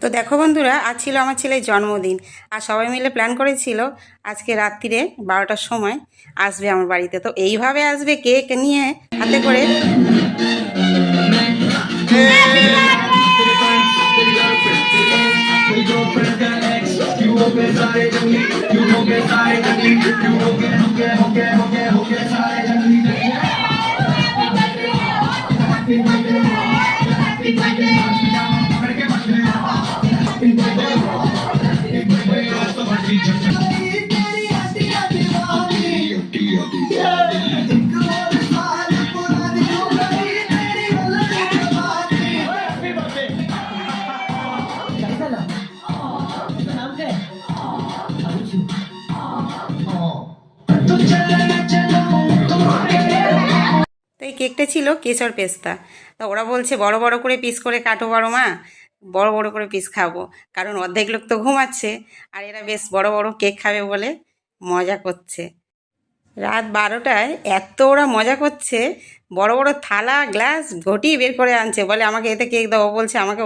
তো দেখো বন্ধুরা, আজ ছিল আমার ছেলের জন্মদিন। আর সবাই মিলে প্ল্যান করেছিল আজকে রাত্রিরে 12টার সময় আসবে আমার বাড়িতে। তো এইভাবে আসবে কেক নিয়ে হাতে করে। তো এই কেকটা ছিল কেশর পেস্তা। তো ওরা বলছে বড় বড় করে পিস করে কাটো বড় মা, বড় বড় করে পিস খাবো, কারণ অর্ধেক লোক তো ঘুমাচ্ছে আর এরা বেশ বড় বড় কেক খাবে বলে মজা করছে। রাত 12টায় এত ওরা মজা করছে, বড় বড় থালা গ্লাস ঘটি বের করে আনছে, বলে আমাকে এতে কেক দাও। ও বলছে আমাকে